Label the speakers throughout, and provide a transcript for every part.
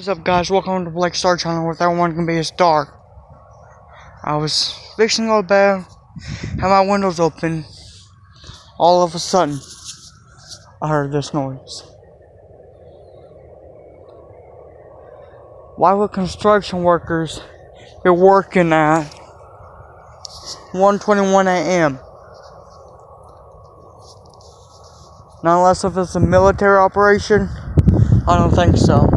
Speaker 1: What's up, guys? Welcome to Blake Star Channel, where everyone can be a star. I was fixing to go to bed, had my windows open. All of a sudden, I heard this noise. Why would construction workers be working at 1:21 a.m.? Not unless if it's a military operation. I don't think so.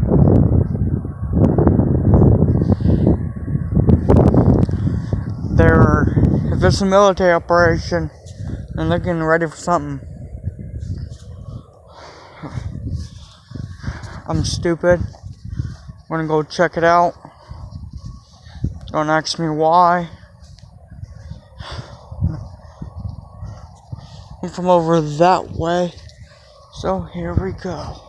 Speaker 1: If it's a military operation, then they're getting ready for something. I'm stupid. I'm gonna go check it out. Don't ask me why. I'm from over that way. So here we go.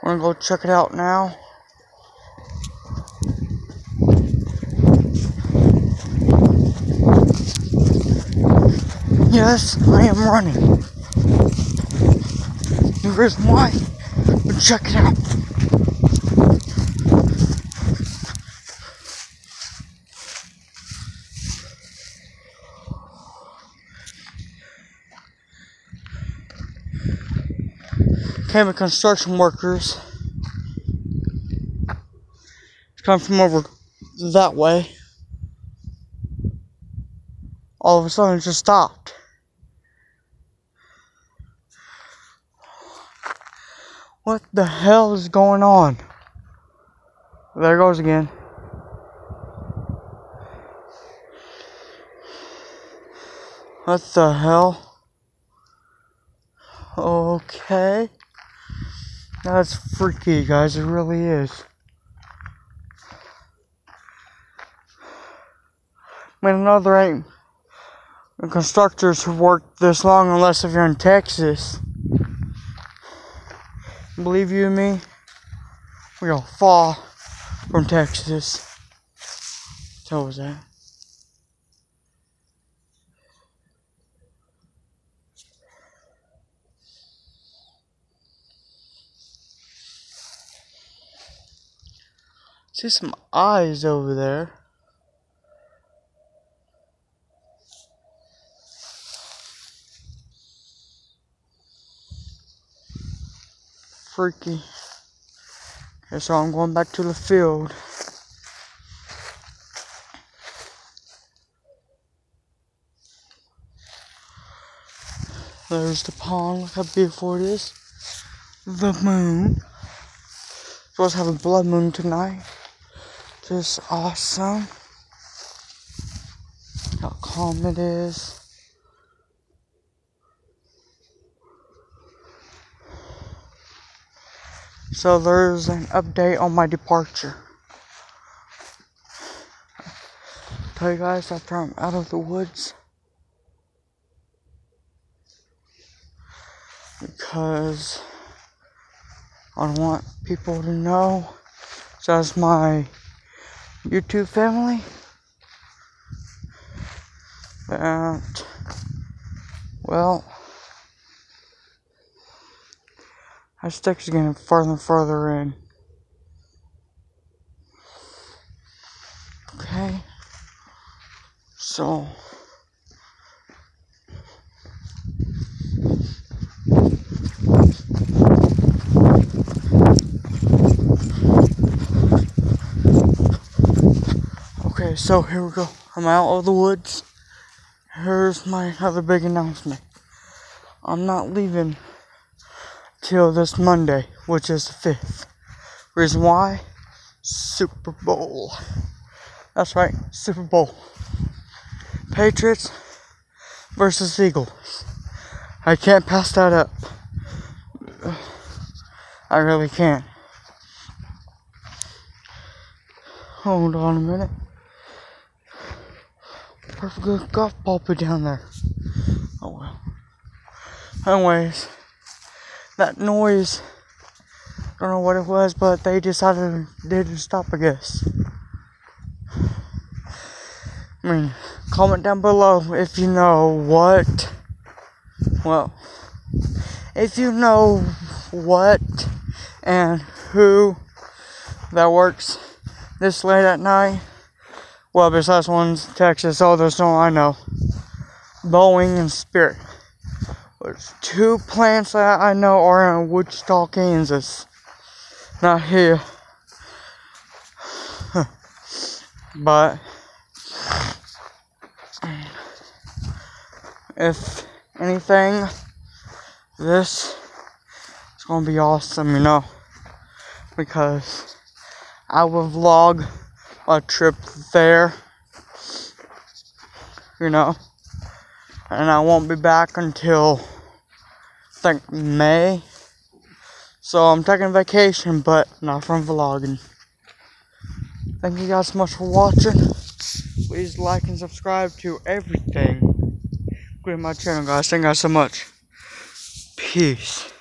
Speaker 1: I'm gonna go check it out now. Yes, I am running. The reason why, but check it out. Came with construction workers. Come from over that way. All of a sudden, it just stopped. What the hell is going on? There it goes again. What the hell? Okay. That's freaky, guys. It really is. I mean, I know there ain't constructors who work this long unless if you're in Texas. Believe you me, we are far from Texas. So was that. See some eyes over there. Freaky. Okay, so I'm going back to the field. There's the pond. Look how beautiful it is. The moon. Supposed to have a blood moon tonight. Just awesome. How calm it is. So there's an update on my departure. Tell you guys after I'm out of the woods. Because I don't want people to know. So as my YouTube family that, well, that stick's getting further and further in. Okay. So okay, so here we go. I'm out of the woods. Here's my other big announcement. I'm not leaving till this Monday, which is the 5th. Reason why? Super Bowl. That's right, Super Bowl. Patriots versus Eagles. I can't pass that up. I really can't. Hold on a minute. Perfect good golf ball put down there. Oh well. Anyways, that noise, don't know what it was, but they decided to stop, I guess. I mean, comment down below if you know what. Well, if you know what and who that works this late at night. Well, besides one's Texas, all those don't I know. Boeing and Spirit. There's 2 plants that I know are in Wichita, Kansas. Not here. But if anything, this is gonna be awesome, because I will vlog a trip there, and I won't be back until I think May. So I'm taking vacation, but not from vlogging. Thank you guys so much for watching. Please like and subscribe to everything. Including my channel, guys. Thank you guys so much. Peace.